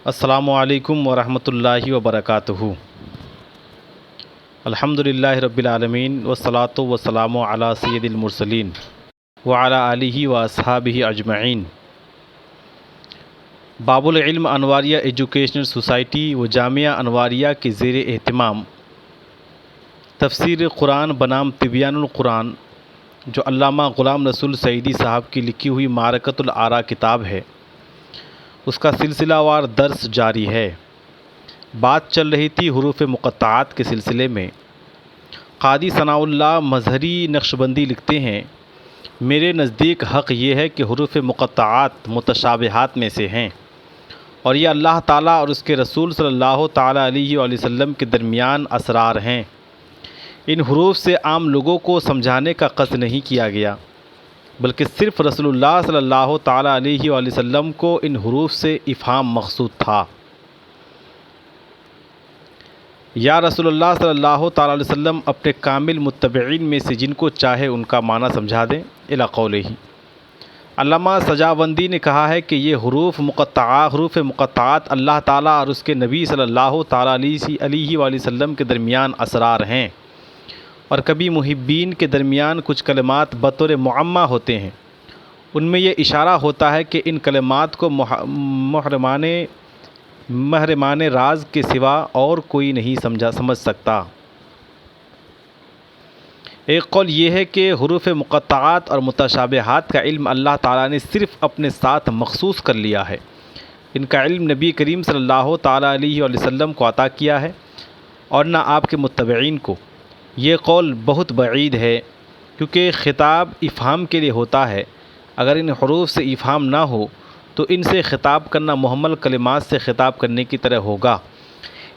السلام علیکم ورحمۃ اللہ وبرکاتہ۔ الحمدللہ رب العالمین والصلاۃ والسلام علی سید المرسلین وعلی آلہ واصحابہ اجمعین۔ باب العلم انواریہ ایجوکیشنل سوسائٹی و جامعہ انواریہ کے زیر اہتمام تفسیر قرآن بنام تبیان القرآن، جو علامہ غلام رسول سعیدی صاحب کی لکھی ہوئی معرکۃ الآراء کتاب ہے، اس کا سلسلہ وار درس جاری ہے۔ بات چل رہی تھی حروف مقطعات کے سلسلے میں۔ قاضی ثناء اللہ مظہری نقشبندی لکھتے ہیں، میرے نزدیک حق یہ ہے کہ حروف مقطعات متشابہات میں سے ہیں، اور یہ اللہ تعالیٰ اور اس کے رسول صلی اللہ تعالیٰ علیہ وآلہ وسلم کے درمیان اسرار ہیں۔ ان حروف سے عام لوگوں کو سمجھانے کا قصد نہیں کیا گیا، بلکہ صرف رسول اللہ صلی اللہ تعالیٰ علیہ وآلہ وسلم کو ان حروف سے افہام مقصود تھا۔ یا رسول اللہ صلی اللہ تعالیٰ علیہ وسلم اپنے کامل متبعین میں سے جن کو چاہے ان کا معنی سمجھا دیں، الی قولہ۔ علامہ سجاوندی نے کہا ہے کہ یہ حروف مقطعات اللہ تعالیٰ اور اس کے نبی صلی اللہ تعالیٰ علیہ وآلہ وسلم کے درمیان اسرار ہیں، اور کبھی محبین کے درمیان کچھ کلمات بطور معمہ ہوتے ہیں۔ ان میں یہ اشارہ ہوتا ہے کہ ان کلمات کو محرمان راز کے سوا اور کوئی نہیں سمجھ سکتا۔ ایک قول یہ ہے کہ حروف مقطعات اور متشابہات کا علم اللہ تعالیٰ نے صرف اپنے ساتھ مخصوص کر لیا ہے، ان کا علم نبی کریم صلی اللہ تعالیٰ علیہ وآلہ وسلم کو عطا کیا ہے، اور نہ آپ کے متبعین کو۔ یہ قول بہت بعید ہے، کیونکہ خطاب افہام کے لیے ہوتا ہے۔ اگر ان حروف سے افہام نہ ہو تو ان سے خطاب کرنا محمل کلمات سے خطاب کرنے کی طرح ہوگا،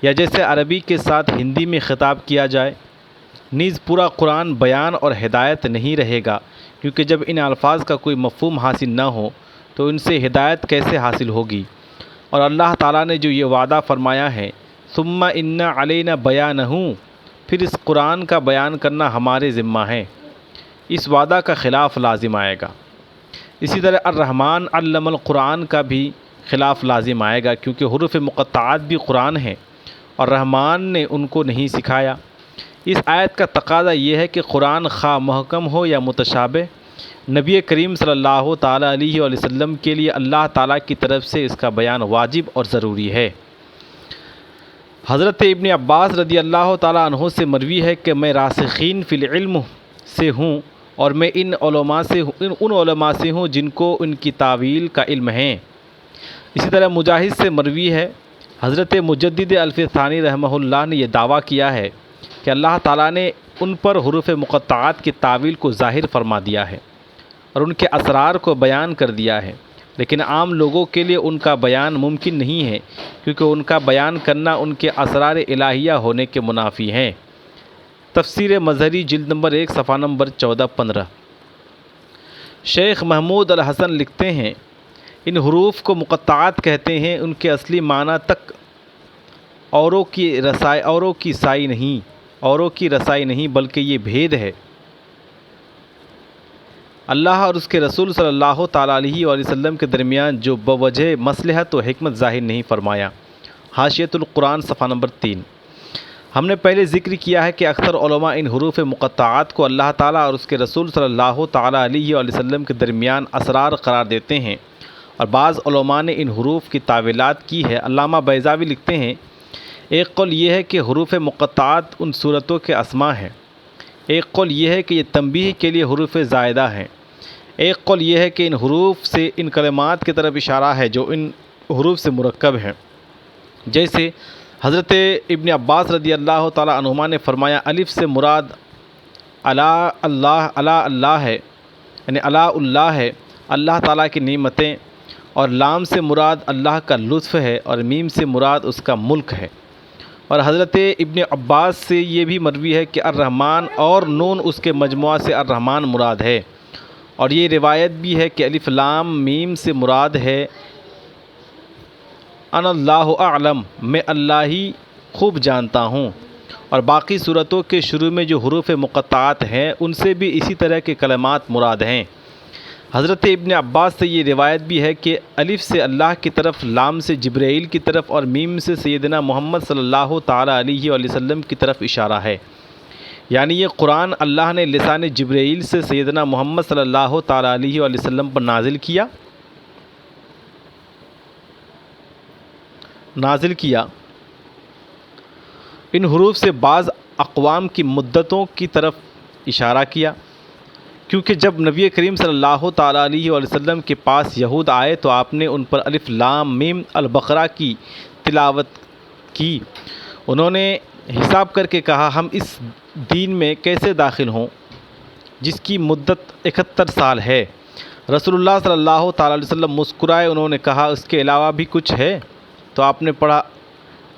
یا جیسے عربی کے ساتھ ہندی میں خطاب کیا جائے۔ نیز پورا قرآن بیان اور ہدایت نہیں رہے گا، کیونکہ جب ان الفاظ کا کوئی مفہوم حاصل نہ ہو تو ان سے ہدایت کیسے حاصل ہوگی؟ اور اللہ تعالیٰ نے جو یہ وعدہ فرمایا ہے، ثم ان علینا بیانہ، پھر اس قرآن کا بیان کرنا ہمارے ذمہ ہے، اس وعدہ کا خلاف لازم آئے گا۔ اسی طرح الرحمن علم القرآن کا بھی خلاف لازم آئے گا، کیونکہ حروف مقطعات بھی قرآن ہیں اور رحمان نے ان کو نہیں سکھایا۔ اس آیت کا تقاضا یہ ہے کہ قرآن خواہ محکم ہو یا متشابہ، نبی کریم صلی اللہ تعالیٰ علیہ وآلہ وسلم کے لیے اللہ تعالیٰ کی طرف سے اس کا بیان واجب اور ضروری ہے۔ حضرت ابن عباس رضی اللہ تعالیٰ عنہ سے مروی ہے کہ میں راسخین فی العلم سے ہوں، اور میں ان علماء سے ہوں جن کو ان کی تاویل کا علم ہے۔ اسی طرح مجاہد سے مروی ہے، حضرت مجدد الف ثانی رحمہ اللہ نے یہ دعویٰ کیا ہے کہ اللہ تعالیٰ نے ان پر حروف مقطعات کی تاویل کو ظاہر فرما دیا ہے اور ان کے اسرار کو بیان کر دیا ہے، لیکن عام لوگوں کے لیے ان کا بیان ممکن نہیں ہے، کیونکہ ان کا بیان کرنا ان کے اسرار الہیہ ہونے کے منافی ہیں۔ تفسیر مظہری جلد نمبر 1 صفحہ نمبر 14-15۔ شیخ محمود الحسن لکھتے ہیں، ان حروف کو مقطعات کہتے ہیں، ان کے اصلی معنی تک اوروں کی رسائی نہیں، بلکہ یہ بھید ہے۔ اللہ اور اس کے رسول صلی اللہ تعالیٰ علیہ وآلہ وسلم کے درمیان جو بوجہ مصلحت و حکمت ظاہر نہیں فرمایا۔ حاشیۃ القرآن صفحہ نمبر 3۔ ہم نے پہلے ذکر کیا ہے کہ اکثر علماء ان حروف مقطعات کو اللہ تعالیٰ اور اس کے رسول صلی اللہ تعالیٰ علیہ وآلہ وسلم کے درمیان اسرار قرار دیتے ہیں، اور بعض علماء نے ان حروف کی تعویلات کی ہے۔ علامہ بیضاوی لکھتے ہیں، ایک قول یہ ہے کہ حروف مقطعات ان صورتوں کے اسماء ہیں، ایک قول یہ ہے کہ یہ تنبیہ کے لیے حروف زائدہ ہیں، ایک قول یہ ہے کہ ان حروف سے ان کلمات کی طرف اشارہ ہے جو ان حروف سے مرکب ہیں۔ جیسے حضرت ابن عباس رضی اللہ تعالیٰ عنہما نے فرمایا، الف سے مراد اللہ ہے، یعنی اللہ ہے، اللہ تعالیٰ کی نعمتیں، اور لام سے مراد اللہ کا لطف ہے، اور میم سے مراد اس کا ملک ہے۔ اور حضرت ابن عباس سے یہ بھی مروی ہے کہ الرحمن اور نون اس کے مجموعہ سے الرحمن مراد ہے، اور یہ روایت بھی ہے کہ الف لام میم سے مراد ہے ان اللہ اعلم، میں اللہ ہی خوب جانتا ہوں۔ اور باقی صورتوں کے شروع میں جو حروف مقطعات ہیں ان سے بھی اسی طرح کے کلمات مراد ہیں۔ حضرت ابن عباس سے یہ روایت بھی ہے کہ الف سے اللہ کی طرف، لام سے جبرائیل کی طرف اور میم سے سیدنا محمد صلی اللہ تعالیٰ علیہ وآلہ وسلم کی طرف اشارہ ہے، یعنی یہ قرآن اللہ نے لسان جبرائیل سے سیدنا محمد صلی اللہ تعالیٰ علیہ وآلہ وسلم پر نازل کیا۔ ان حروف سے بعض اقوام کی مدتوں کی طرف اشارہ کیا، کیونکہ جب نبی کریم صلی اللہ تعالیٰ علیہ وآلہ وسلم کے پاس یہود آئے تو آپ نے ان پر الف لام میم البقرہ کی تلاوت کی۔ انہوں نے حساب کر کے کہا ہم اس دین میں کیسے داخل ہوں جس کی مدت 71 سال ہے۔ رسول اللہ صلی اللہ تعالیٰ علیہ وسلم مسکرائے، انہوں نے کہا اس کے علاوہ بھی کچھ ہے؟ تو آپ نے پڑھا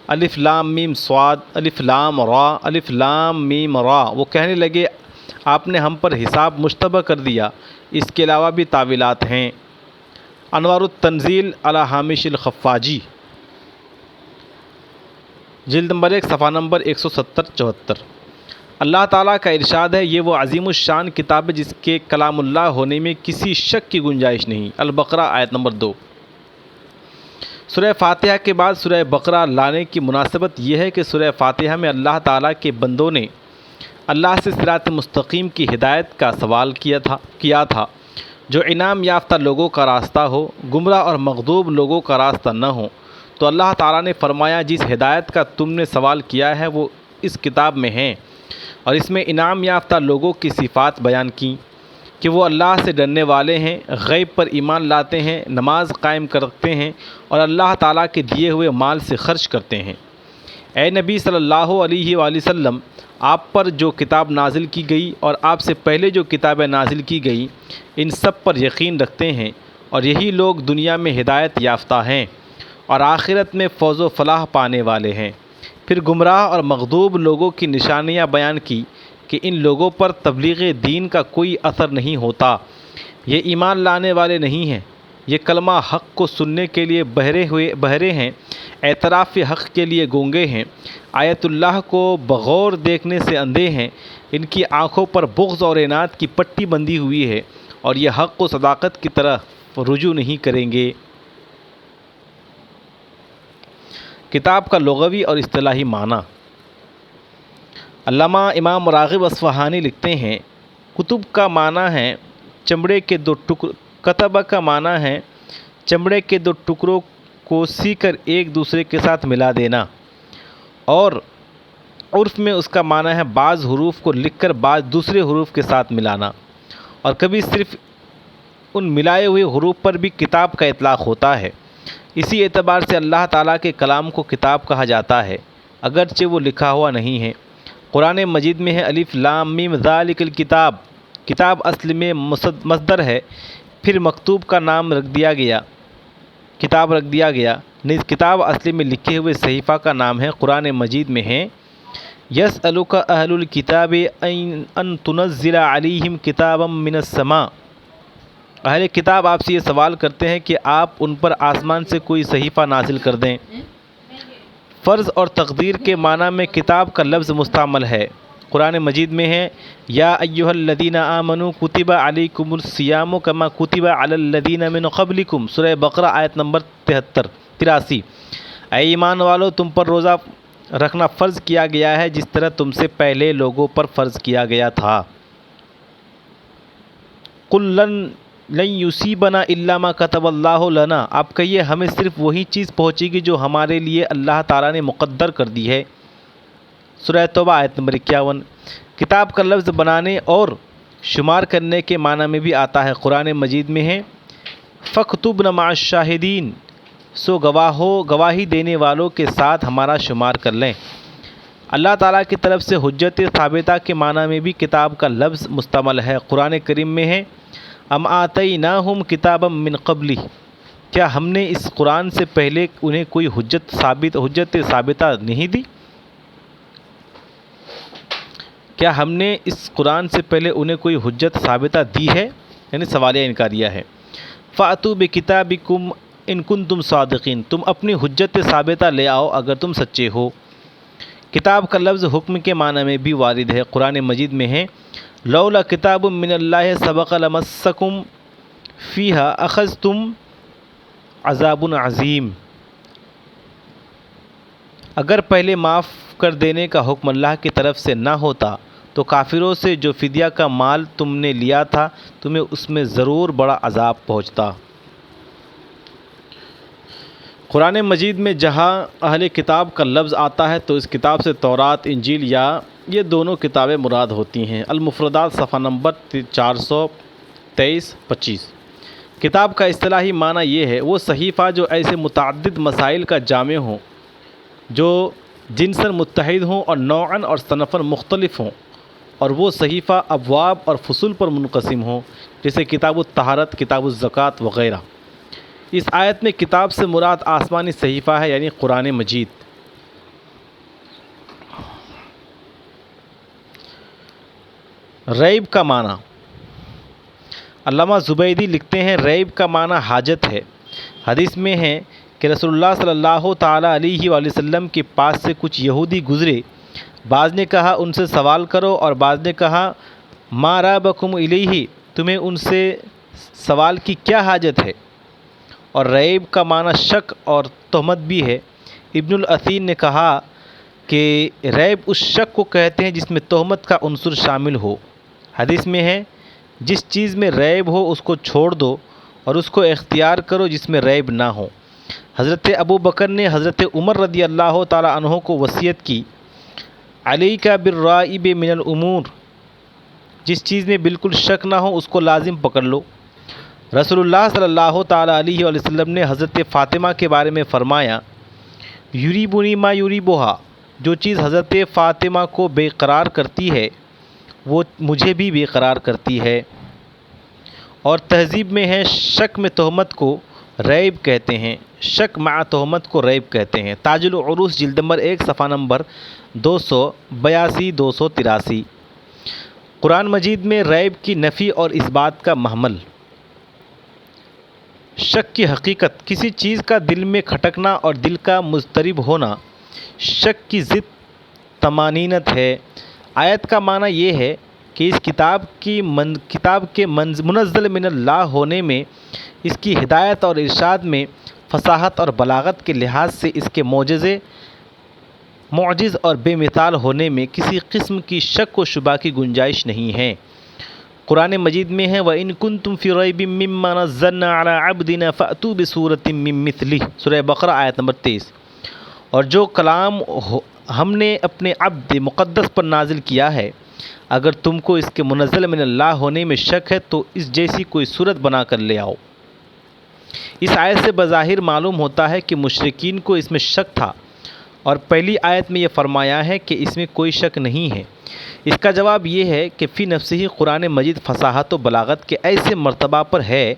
الف لام میم صاد، الف لام را، الف لام میم را۔ وہ کہنے لگے آپ نے ہم پر حساب مشتبہ کر دیا، اس کے علاوہ بھی تعویلات ہیں۔ انوار التنزیل علی ہامش الخفاجی، جلد نمبر 1 صفحہ نمبر 170-74۔ اللہ تعالیٰ کا ارشاد ہے، یہ وہ عظیم الشان کتاب ہے جس کے کلام اللہ ہونے میں کسی شک کی گنجائش نہیں۔ البقرہ آیت نمبر 2۔ سورہ فاتحہ کے بعد سورہ بقرہ لانے کی مناسبت یہ ہے کہ سورہ فاتحہ میں اللہ تعالیٰ کے بندوں نے اللہ سے صراط مستقیم کی ہدایت کا سوال کیا تھا، جو انعام یافتہ لوگوں کا راستہ ہو، گمراہ اور مغضوب لوگوں کا راستہ نہ ہو۔ تو اللہ تعالیٰ نے فرمایا جس ہدایت کا تم نے سوال کیا ہے وہ اس کتاب میں ہے، اور اس میں انعام یافتہ لوگوں کی صفات بیان کی کہ وہ اللہ سے ڈرنے والے ہیں، غیب پر ایمان لاتے ہیں، نماز قائم کرتے ہیں اور اللہ تعالیٰ کے دیے ہوئے مال سے خرچ کرتے ہیں۔ اے نبی صلی اللہ علیہ وآلہ وسلم، آپ پر جو کتاب نازل کی گئی اور آپ سے پہلے جو کتابیں نازل کی گئی ان سب پر یقین رکھتے ہیں، اور یہی لوگ دنیا میں ہدایت یافتہ ہیں اور آخرت میں فوز و فلاح پانے والے ہیں۔ پھر گمراہ اور مغضوب لوگوں کی نشانیاں بیان کی کہ ان لوگوں پر تبلیغ دین کا کوئی اثر نہیں ہوتا، یہ ایمان لانے والے نہیں ہیں، یہ کلمہ حق کو سننے کے لیے بہرے ہیں، اعتراف حق کے لیے گونگے ہیں، آیت اللہ کو بغور دیکھنے سے اندھے ہیں، ان کی آنکھوں پر بغض اور عناد کی پٹی بندھی ہوئی ہے، اور یہ حق و صداقت کی طرف رجوع نہیں کریں گے۔ کتاب کا لغوی اور اصطلاحی معنی۔ علامہ امام راغب اصفہانی لکھتے ہیں، کتب کا معنی ہے چمڑے کے دو ٹکڑوں، کتبہ کا معنی ہے چمڑے کے دو ٹکڑوں کو سی کر ایک دوسرے کے ساتھ ملا دینا، اور عرف میں اس کا معنی ہے بعض حروف کو لکھ کر بعض دوسرے حروف کے ساتھ ملانا، اور کبھی صرف ان ملائے ہوئے حروف پر بھی کتاب کا اطلاق ہوتا ہے۔ اسی اعتبار سے اللہ تعالیٰ کے کلام کو کتاب کہا جاتا ہے، اگرچہ وہ لکھا ہوا نہیں ہے۔ قرآن مجید میں ہے الف لام میم ذالک الکتاب، کتاب اصل میں مصدر ہے، پھر مکتوب کا نام کتاب رکھ دیا گیا، نیز کتاب اصل میں لکھے ہوئے صحیفہ کا نام ہے۔ قرآن مجید میں ہے یسألک اہل الکتاب ان تنزل علیہم کتابا من السماء، اہل کتاب آپ سے یہ سوال کرتے ہیں کہ آپ ان پر آسمان سے کوئی صحیفہ نازل کر دیں۔ فرض اور تقدیر کے معنی میں کتاب کا لفظ مستعمل ہے۔ قرآن مجید میں ہے یا ایھا الذین آمنوا کتب علیکم الصیام کما کتب علی الذین من قبلکم، سورہ بقرہ آیت نمبر 83۔ اے ایمان والو، تم پر روزہ رکھنا فرض کیا گیا ہے جس طرح تم سے پہلے لوگوں پر فرض کیا گیا تھا۔ قل لن یصیبنا الا ما کتب اللہ لنا، آپ کہیے ہمیں صرف وہی چیز پہنچے گی جو ہمارے لیے اللہ تعالیٰ نے مقدر کر دی ہے۔ سورہ توبہ آیت نمبر 51۔ کتاب کا لفظ بنانے اور شمار کرنے کے معنی میں بھی آتا ہے۔ قرآن مجید میں ہے فَاكْتُبْنَ مَعَ الشَّاهِدِينَ، سو گواہی دینے والوں کے ساتھ ہمارا شمار کر لیں۔ اللہ تعالیٰ کی طرف سے حجت ثابتہ کے معنی میں بھی کتاب کا لفظ مستعمل ہے۔ قرآن کریم میں ہے ام آتیناہم کتابا من قبلہ، کیا ہم نے اس قرآن سے پہلے انہیں کوئی حجت ثابتہ نہیں دی؟ کیا ہم نے اس قرآن سے پہلے انہیں کوئی حجت ثابتہ دی ہے؟ یعنی سوالیہ انکاریہ ہے۔ فَأْتُوا بِكِتَابِكُمْ إِن كُنتُمْ صَادِقِينَ، تم اپنی حجت ثابتہ لے آؤ اگر تم سچے ہو۔ کتاب کا لفظ حکم کے معنی میں بھی وارد ہے۔ قرآن مجید میں ہے لولا کتاب من اللہ سبق لمسکم، فیہا اخذتم عذاب عظیم، اگر پہلے معاف کر دینے کا حکم اللہ کی طرف سے نہ ہوتا تو کافروں سے جو فدیہ کا مال تم نے لیا تھا تمہیں اس میں ضرور بڑا عذاب پہنچتا۔ قرآن مجید میں جہاں اہل کتاب کا لفظ آتا ہے تو اس کتاب سے تورات، انجیل یا یہ دونوں کتابیں مراد ہوتی ہیں۔ المفردات صفحہ نمبر 423-25۔ کتاب کا اصطلاحی معنی یہ ہے وہ صحیفہ جو ایسے متعدد مسائل کا جامع ہوں جو جنساً متحد ہوں اور نوعاً اور صنفاً مختلف ہوں، اور وہ صحیفہ ابواب اور فصول پر منقسم ہوں جیسے کتاب الطہارت، کتاب الزکوٰۃ وغیرہ۔ اس آیت میں کتاب سے مراد آسمانی صحیفہ ہے یعنی قرآن مجید۔ ریب کا معنی، علامہ زبیدی لکھتے ہیں ریب کا معنی حاجت ہے۔ حدیث میں ہے کہ رسول اللہ صلی اللہ تعالیٰ علیہ وآلہ وسلم کے پاس سے کچھ یہودی گزرے، بعض نے کہا ان سے سوال کرو اور بعض نے کہا ما رابکم الیہ، تمہیں ان سے سوال کی کیا حاجت ہے۔ اور ریب کا معنی شک اور تہمت بھی ہے۔ ابن الاثیر نے کہا کہ ریب اس شک کو کہتے ہیں جس میں تہمت کا عنصر شامل ہو۔ حدیث میں ہے جس چیز میں ریب ہو اس کو چھوڑ دو اور اس کو اختیار کرو جس میں ریب نہ ہو۔ حضرت ابو بکر نے حضرت عمر رضی اللہ تعالیٰ عنہ کو وصیت کی علیک بالرائب من الامور، جس چیز میں بالکل شک نہ ہو اس کو لازم پکڑ لو۔ رسول اللہ صلی اللہ تعالیٰ علیہ وآلہ وسلم نے حضرت فاطمہ کے بارے میں فرمایا یریبنی ما یریبہا، جو چیز حضرت فاطمہ کو بے قرار کرتی ہے وہ مجھے بھی بے قرار کرتی ہے۔ اور تہذیب میں ہے شک میں تہمت کو ریب کہتے ہیں، شک مع تہمت کو ریب کہتے ہیں۔ تاج العروس جلد نمبر 1 صفحہ نمبر 282-283۔ قرآن مجید میں ریب کی نفی اور اس بات کا محمل۔ شک کی حقیقت، کسی چیز کا دل میں کھٹکنا اور دل کا مضطرب ہونا شک کی ضد طمانینت ہے۔ آیت کا معنی یہ ہے کہ اس کتاب کے منزل من اللہ ہونے میں، اس کی ہدایت اور ارشاد میں فصاحت اور بلاغت کے لحاظ سے اس کے معجز اور بے مثال ہونے میں کسی قسم کی شک و شبہ کی گنجائش نہیں ہے۔ قرآن مجید میں ہے وَإِن كُنتُمْ فِي رَيْبٍ مِّمَّا نَزَّلْنَا عَلَىٰ عَبْدِنَا فَأْتُوا بِسُورَةٍ مِّن مِّثْلِهِ، سورہ بقرہ آیت نمبر 23۔ اور جو کلام ہم نے اپنے عبد مقدس پر نازل کیا ہے، اگر تم کو اس کے منزل من اللہ ہونے میں شک ہے تو اس جیسی کوئی صورت بنا کر لے آؤ۔ اس آیت سے بظاہر معلوم ہوتا ہے کہ مشرکین کو اس میں شک تھا، اور پہلی آیت میں یہ فرمایا ہے کہ اس میں کوئی شک نہیں ہے۔ اس کا جواب یہ ہے کہ فی نفسہ ہی قرآن مجید فصاحت و بلاغت کے ایسے مرتبہ پر ہے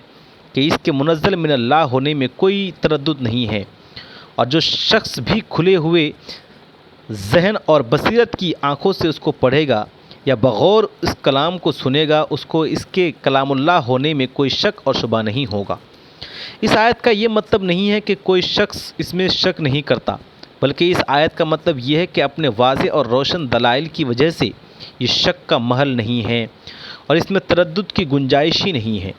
کہ اس کے منزل من اللہ ہونے میں کوئی تردد نہیں ہے، اور جو شخص بھی کھلے ہوئے ذہن اور بصیرت کی آنکھوں سے اس کو پڑھے گا یا بغور اس کلام کو سنے گا اس کو اس کے کلام اللہ ہونے میں کوئی شک اور شبہ نہیں ہوگا۔ اس آیت کا یہ مطلب نہیں ہے کہ کوئی شخص اس میں شک نہیں کرتا، بلکہ اس آیت کا مطلب یہ ہے کہ اپنے واضح اور روشن دلائل کی وجہ سے یہ شک کا محل نہیں ہے اور اس میں تردد کی گنجائش ہی نہیں ہے۔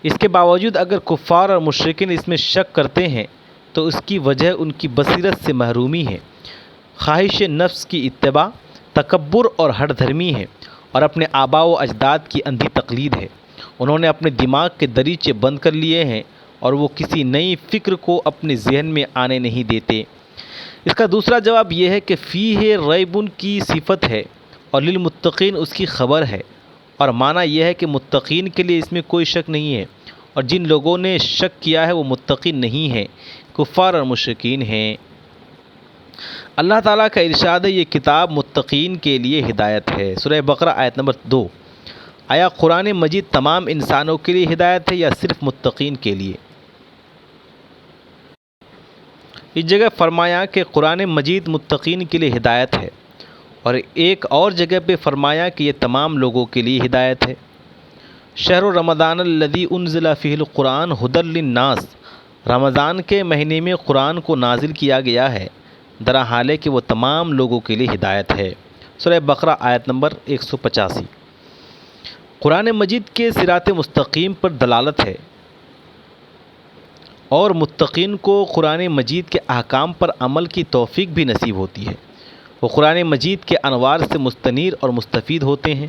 اس کے باوجود اگر کفار اور مشرکین اس میں شک کرتے ہیں تو اس کی وجہ ان کی بصیرت سے محرومی ہے، خواہش نفس کی اتباع، تکبر اور ہٹ دھرمی ہے، اور اپنے آباء و اجداد کی اندھی تقلید ہے۔ انہوں نے اپنے دماغ کے دریچے بند کر لیے ہیں اور وہ کسی نئی فکر کو اپنے ذہن میں آنے نہیں دیتے۔ اس کا دوسرا جواب یہ ہے کہ فیہ ریبٌ کی صفت ہے اور للمتقین اس کی خبر ہے، اور معنی یہ ہے کہ متقین کے لیے اس میں کوئی شک نہیں ہے، اور جن لوگوں نے شک کیا ہے وہ متقین نہیں ہیں، کفار اور مشرکین ہیں۔ اللہ تعالیٰ کا ارشاد ہے یہ کتاب متقین کے لیے ہدایت ہے، سورہ بقرہ آیت نمبر 2۔ آیا قرآن مجید تمام انسانوں کے لیے ہدایت ہے یا صرف متقین کے لیے؟ اس جگہ فرمایا کہ قرآن مجید متقین کے لیے ہدایت ہے، اور ایک اور جگہ پہ فرمایا کہ یہ تمام لوگوں کے لیے ہدایت ہے۔ شہر رمضان الذی انزل فیہ القرآن ھدی للناس، رمضان کے مہینے میں قرآن کو نازل کیا گیا ہے، درا حال ہے کہ وہ تمام لوگوں کے لیے ہدایت ہے، سورہ بقرہ آیت نمبر 185۔ قرآن مجید کے صراط مستقیم پر دلالت ہے اور متقین کو قرآن مجید کے احکام پر عمل کی توفیق بھی نصیب ہوتی ہے۔ وہ قرآن مجید کے انوار سے مستنیر اور مستفید ہوتے ہیں،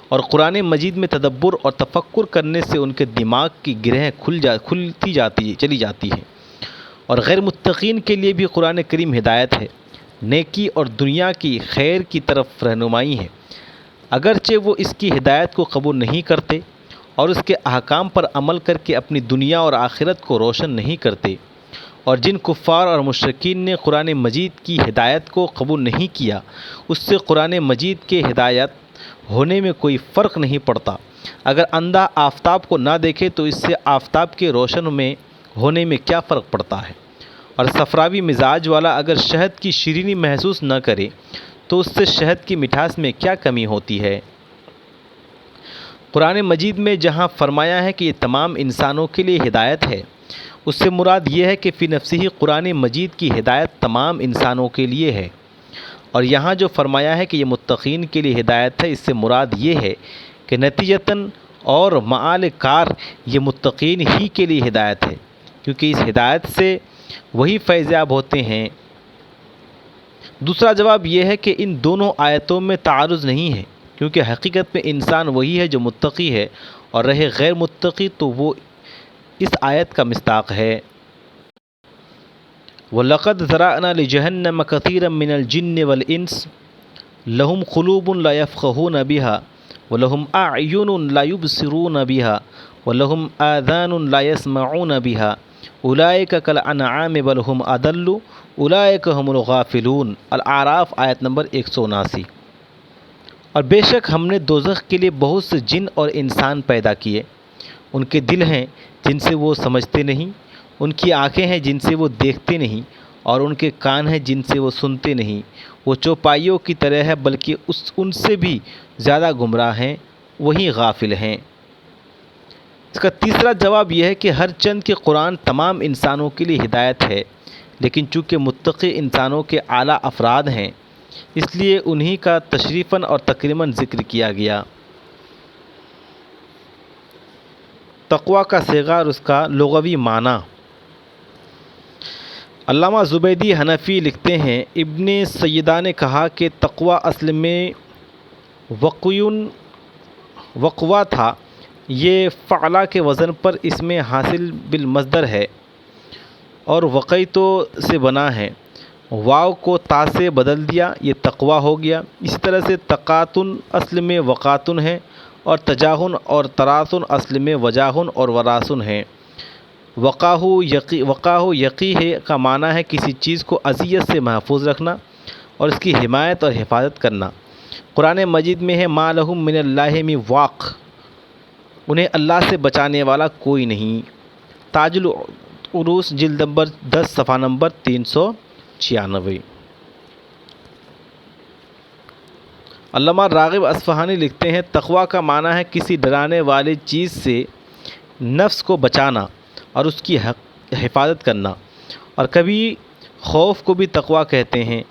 اور قرآن مجید میں تدبر اور تفکر کرنے سے ان کے دماغ کی گرہیں کھلتی چلی جاتی ہیں۔ اور غیر متقین کے لیے بھی قرآن کریم ہدایت ہے، نیکی اور دنیا کی خیر کی طرف رہنمائی ہے، اگرچہ وہ اس کی ہدایت کو قبول نہیں کرتے اور اس کے احکام پر عمل کر کے اپنی دنیا اور آخرت کو روشن نہیں کرتے۔ اور جن کفار اور مشرکین نے قرآن مجید کی ہدایت کو قبول نہیں کیا، اس سے قرآن مجید کے ہدایت ہونے میں کوئی فرق نہیں پڑتا۔ اگر اندھا آفتاب کو نہ دیکھے تو اس سے آفتاب کے روشن میں ہونے میں کیا فرق پڑتا ہے؟ اور صفراوی مزاج والا اگر شہد کی شیرینی محسوس نہ کرے تو اس سے شہد کی مٹھاس میں کیا کمی ہوتی ہے؟ قرآن مجید میں جہاں فرمایا ہے کہ یہ تمام انسانوں کے لیے ہدایت ہے، اس سے مراد یہ ہے کہ فی نفسہ ہی قرآن مجید کی ہدایت تمام انسانوں کے لیے ہے، اور یہاں جو فرمایا ہے کہ یہ متقین کے لیے ہدایت ہے، اس سے مراد یہ ہے کہ نتیجتاً اور معال کار یہ متقین ہی کے لیے ہدایت ہے، کیونکہ اس ہدایت سے وہی فیض یاب ہوتے ہیں۔ دوسرا جواب یہ ہے کہ ان دونوں آیتوں میں تعارض نہیں ہے، کیونکہ حقیقت میں انسان وہی ہے جو متقی ہے، اور رہے غیر متقی تو وہ اس آیت کا مصداق ہے۔ وَلَقَدْ ذَرَأْنَا لِجَهَنَّمَ كَثِيرًا مِنَ الْجِنِّ وَالْإِنسِ لَهُمْ قُلُوبٌ لَا يَفْقَهُونَ بِهَا وَلَهُمْ أَعْيُنٌ لَا يُبْصِرُونَ بِهَا وَلَهُمْ آذَانٌ لَا يَسْمَعُونَ بِهَا أُولَئِكَ كَالْأَنْعَامِ بَلْ هُمْ أَضَلُّ أُولَئِكَ هُمُ الْغَافِلُونَ۔ الاعراف آیت نمبر 179۔ اور بے شک ہم نے دوزخ کے لیے بہت سے جن اور انسان پیدا کیے، ان کے دل ہیں جن سے وہ سمجھتے نہیں، ان کی آنکھیں ہیں جن سے وہ دیکھتے نہیں، اور ان کے کان ہیں جن سے وہ سنتے نہیں۔ وہ چوپائیوں کی طرح ہے، بلکہ ان سے بھی زیادہ گمراہ ہیں، وہی غافل ہیں۔ اس کا تیسرا جواب یہ ہے کہ ہر چند کہ قرآن تمام انسانوں کے لیے ہدایت ہے، لیکن چونکہ متقی انسانوں کے اعلیٰ افراد ہیں، اس لیے انہی کا تشریفاً اور تکریماً ذکر کیا گیا۔ تقویٰ کا صیغہ اور اس کا لغوی معنی۔ علامہ زبیدی حنفی لکھتے ہیں، ابن سیدہ نے کہا کہ تقویٰ اصل میں وقوع تھا، یہ فعلا کے وزن پر اس میں حاصل بالمصدر ہے اور وقیتو سے بنا ہے، واو کو تا سے بدل دیا، یہ تقویٰ ہو گیا۔ اسی طرح سے تقاتن اصل میں وقاتن ہے، اور تجاہن اور تراثن اصل میں وجاہن اور وراسن ہے۔ وقاہ یقی ہے کا معنی ہے کسی چیز کو اذیت سے محفوظ رکھنا اور اس کی حمایت اور حفاظت کرنا۔ قرآن مجید میں ہے ما لہم من اللہ من واق، انہیں اللہ سے بچانے والا کوئی نہیں۔ تاج العروس جلد نمبر 10 صفحہ نمبر 396۔ علامہ راغب اصفہانی لکھتے ہیں، تقویٰ کا معنی ہے کسی ڈرانے والی چیز سے نفس کو بچانا اور اس کی حفاظت کرنا، اور کبھی خوف کو بھی تقویٰ کہتے ہیں،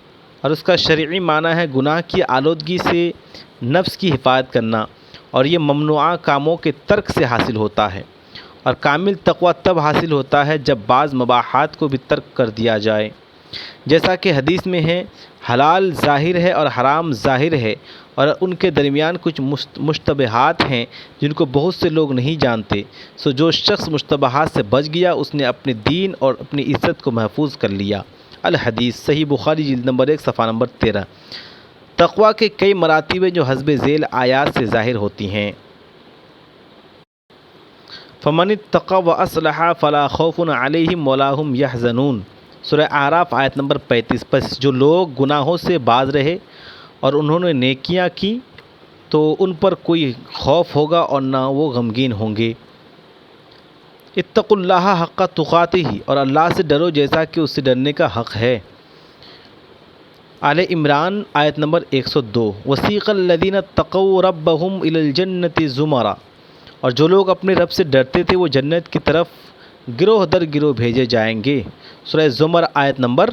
اور اس کا شرعی معنی ہے گناہ کی آلودگی سے نفس کی حفاظت کرنا، اور یہ ممنوعہ کاموں کے ترک سے حاصل ہوتا ہے۔ اور کامل تقویٰ تب حاصل ہوتا ہے جب بعض مباحات کو بھی ترک کر دیا جائے، جیسا کہ حدیث میں ہے حلال ظاہر ہے اور حرام ظاہر ہے، اور ان کے درمیان کچھ مشتبہات ہیں جن کو بہت سے لوگ نہیں جانتے، سو جو شخص مشتبہات سے بچ گیا اس نے اپنے دین اور اپنی عزت کو محفوظ کر لیا۔ الحدیث صحیح بخاری جلد نمبر 1 صفحہ نمبر 13۔ تقویٰ کے کئی مراتب ہیں جو حسب ذیل آیات سے ظاہر ہوتی ہیں۔ فمن اتقى واصلح فلا خوف عليهم ولا هم يحزنون، سورہ اعراف آیت نمبر 35۔ پس جو لوگ گناہوں سے باز رہے اور انہوں نے نیکیاں کی تو ان پر کوئی خوف ہوگا اور نہ وہ غمگین ہوں گے۔ اتقوا اللہ حق تقاتہ، اور اللہ سے ڈرو جیسا کہ اس سے ڈرنے کا حق ہے۔ آل عمران آیت نمبر 102۔ وسیق الذین اتقوا ربهم الی الجنة زمرا، اور جو لوگ اپنے رب سے ڈرتے تھے وہ جنت کی طرف گروہ در گروہ بھیجے جائیں گے۔ سورہ زمر آیت نمبر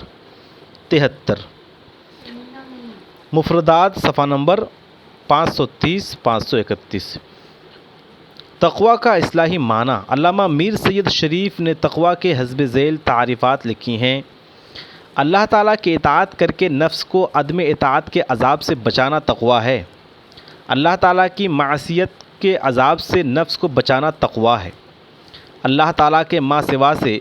73۔ مفردات صفحہ نمبر 530 531۔ تقوی کا اصطلاحی معنی علامہ میر سید شریف نے تقوی کے حسب ذیل تعریفات لکھی ہیں۔ اللہ تعالیٰ کی اطاعت کر کے نفس کو عدم اطاعت کے عذاب سے بچانا تقوی ہے۔ اللہ تعالیٰ کی معصیت کے عذاب سے نفس کو بچانا تقوی ہے۔ اللہ تعالیٰ کے ما سوا سے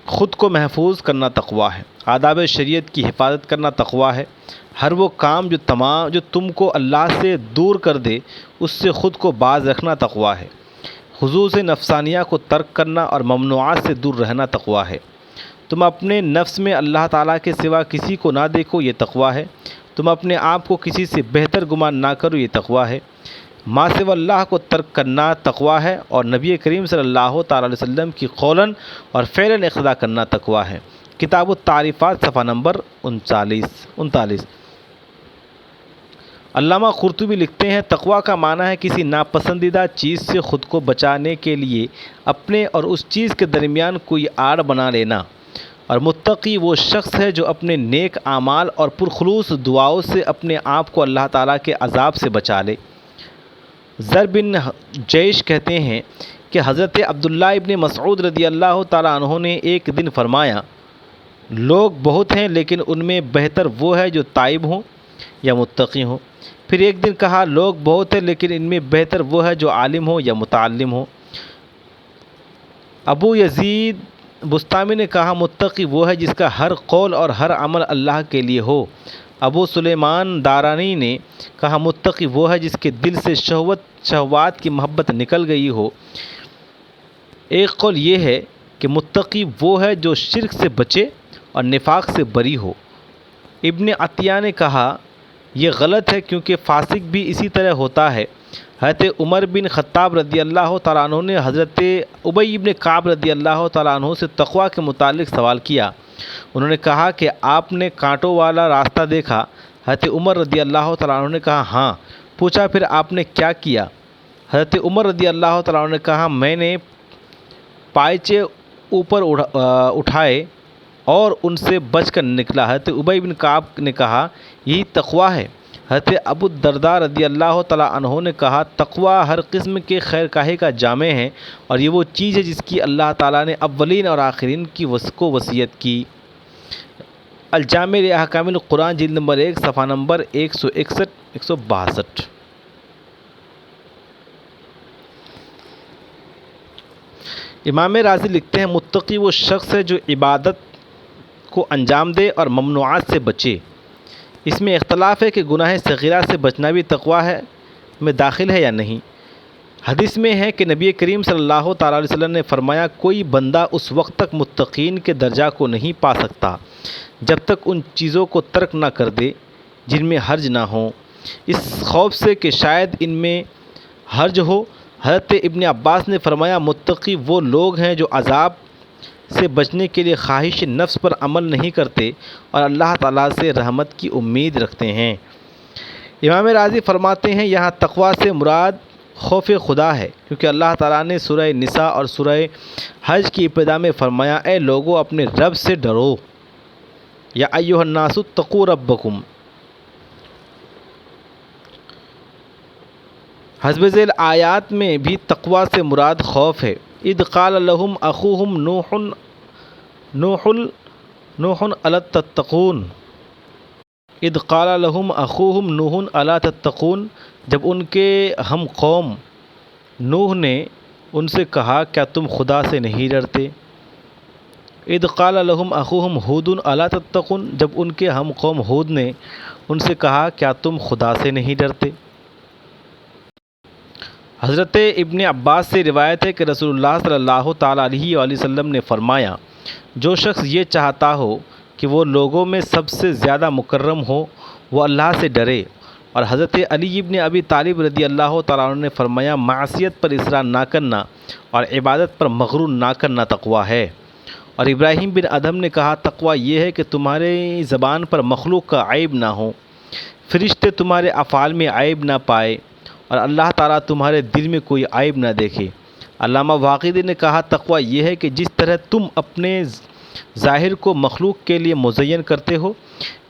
خود کو محفوظ کرنا تقوی ہے۔ آداب شریعت کی حفاظت کرنا تقوی ہے۔ ہر وہ کام جو تم کو اللہ سے دور کر دے اس سے خود کو باز رکھنا تقوی ہے۔ حظوظ نفسانیہ کو ترک کرنا اور ممنوعات سے دور رہنا تقوی ہے۔ تم اپنے نفس میں اللہ تعالیٰ کے سوا کسی کو نہ دیکھو، یہ تقوی ہے۔ تم اپنے آپ کو کسی سے بہتر گمان نہ کرو، یہ تقوی ہے۔ ما سوا اللہ کو ترک کرنا تقوی ہے، اور نبی کریم صلی اللہ تعالیٰ علیہ وسلم کی قولاً اور فعلاً اقتداء کرنا تقوی ہے۔ کتاب التعریفات صفحہ نمبر 39۔ علامہ قرطبی لکھتے ہیں تقوی کا معنی ہے کسی ناپسندیدہ چیز سے خود کو بچانے کے لیے اپنے اور اس چیز کے درمیان کوئی آڑ بنا لینا، اور متقی وہ شخص ہے جو اپنے نیک اعمال اور پرخلوص دعاؤں سے اپنے آپ کو اللہ تعالیٰ کے عذاب سے بچا لے۔ زر بن جیش کہتے ہیں کہ حضرت عبداللہ ابن مسعود رضی اللہ تعالیٰ عنہ نے ایک دن فرمایا، لوگ بہت ہیں لیکن ان میں بہتر وہ ہے جو تائب ہوں یا متقی ہوں۔ پھر ایک دن کہا، لوگ بہت ہیں لیکن ان میں بہتر وہ ہے جو عالم ہو یا متعلم ہو۔ ابو یزید بستامی نے کہا، متقی وہ ہے جس کا ہر قول اور ہر عمل اللہ کے لیے ہو۔ ابو سلیمان دارانی نے کہا، متقی وہ ہے جس کے دل سے شہوات کی محبت نکل گئی ہو۔ ایک قول یہ ہے کہ متقی وہ ہے جو شرک سے بچے اور نفاق سے بری ہو۔ ابن عطیہ نے کہا، یہ غلط ہے کیونکہ فاسق بھی اسی طرح ہوتا ہے۔ حضرت عمر بن خطاب رضی اللہ تعالیٰ عنہ نے حضرت ابی بن کعب رضی اللہ تعالیٰ عنہ سے تقوی کے متعلق سوال کیا۔ انہوں نے کہا کہ آپ نے کانٹوں والا راستہ دیکھا؟ حضرت عمر رضی اللہ تعالیٰ عنہ نے کہا، ہاں۔ پوچھا، پھر آپ نے کیا کیا؟ حضرت عمر رضی اللہ تعالیٰ عنہ نے کہا، میں نے پائچے اوپر اٹھائے اور ان سے بچ کر نکلا۔ حضرت ابی بن کعب نے کہا، یہی تقوی ہے۔ حضرت ابو الدرداء رضی اللہ تعالیٰ عنہ نے کہا، تقوی ہر قسم کے خیر خواہی کا جامع ہے، اور یہ وہ چیز ہے جس کی اللہ تعالیٰ نے اولین اور آخرین کو وصیت کی۔ الجامع لاحکام القرآن جلد نمبر 1 صفحہ نمبر 161-162۔ امام راضی لکھتے ہیں متقی وہ شخص ہے جو عبادت کو انجام دے اور ممنوعات سے بچے۔ اس میں اختلاف ہے کہ گناہ صغیرہ سے بچنا بھی تقوی میں داخل ہے یا نہیں۔ حدیث میں ہے کہ نبی کریم صلی اللہ تعالیٰ علیہ وسلم نے فرمایا، کوئی بندہ اس وقت تک متقین کے درجہ کو نہیں پا سکتا جب تک ان چیزوں کو ترک نہ کر دے جن میں حرج نہ ہو، اس خوف سے کہ شاید ان میں حرج ہو۔ حضرت ابن عباس نے فرمایا، متقی وہ لوگ ہیں جو عذاب سے بچنے کے لیے خواہش نفس پر عمل نہیں کرتے اور اللہ تعالیٰ سے رحمت کی امید رکھتے ہیں۔ امام راضی فرماتے ہیں، یہاں تقوی سے مراد خوف خدا ہے، کیونکہ اللہ تعالیٰ نے سورہ نساء اور سورہ حج کی ابتدا میں فرمایا، اے لوگو اپنے رب سے ڈرو، یا ایھا الناس اتقوا ربکم۔ حسب ذیل آیات میں بھی تقوی سے مراد خوف ہے۔ اذ قال لهم اخوهم نوح الا تتقون۔ اذ قال لهم اخوهم نوح الا تتقون، جب ان کے ہم قوم نوح نے ان سے کہا، کیا تم خدا سے نہیں ڈرتے؟ اذ قال لهم اخوهم ہود الا تتقون، جب ان کے ہم قوم ہود نے ان سے کہا، کیا تم خدا سے نہیں ڈرتے؟ حضرت ابن عباس سے روایت ہے کہ رسول اللہ صلی اللہ تعالیٰ علیہ وآلہ وسلم نے فرمایا، جو شخص یہ چاہتا ہو کہ وہ لوگوں میں سب سے زیادہ مکرم ہو، وہ اللہ سے ڈرے۔ اور حضرت علی ابن ابی طالب رضی اللہ تعالیٰ عنہ نے فرمایا، معصیت پر اصرار نہ کرنا اور عبادت پر مغرور نہ کرنا تقوی ہے۔ اور ابراہیم بن ادھم نے کہا، تقوی یہ ہے کہ تمہاری زبان پر مخلوق کا عیب نہ ہو، فرشتے تمہارے افعال میں عیب نہ پائے، اور اللہ تعالیٰ تمہارے دل میں کوئی عیب نہ دیکھے۔ علامہ واقدی نے کہا، تقوی یہ ہے کہ جس طرح تم اپنے ظاہر کو مخلوق کے لیے مزین کرتے ہو،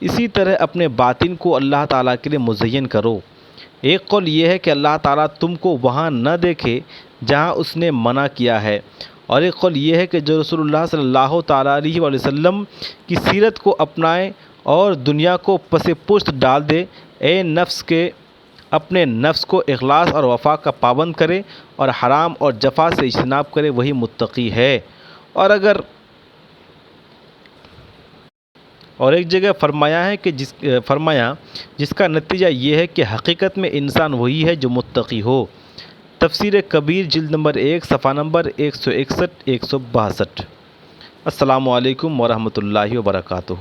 اسی طرح اپنے باطن کو اللہ تعالیٰ کے لیے مزین کرو۔ ایک قول یہ ہے کہ اللہ تعالیٰ تم کو وہاں نہ دیکھے جہاں اس نے منع کیا ہے، اور ایک قول یہ ہے کہ جو رسول اللہ صلی اللہ تعالیٰ علیہ وآلہ وسلم کی سیرت کو اپنائے اور دنیا کو پس پشت ڈال دے، اے نفس کے اپنے نفس کو اخلاص اور وفا کا پابند کرے اور حرام اور جفا سے اجتناب کرے، وہی متقی ہے۔ اور ایک جگہ فرمایا ہے کہ جس کا نتیجہ یہ ہے کہ حقیقت میں انسان وہی ہے جو متقی ہو۔ تفسیر کبیر جلد نمبر 1 صفحہ نمبر 161 162۔ السلام علیکم ورحمۃ اللہ وبرکاتہ۔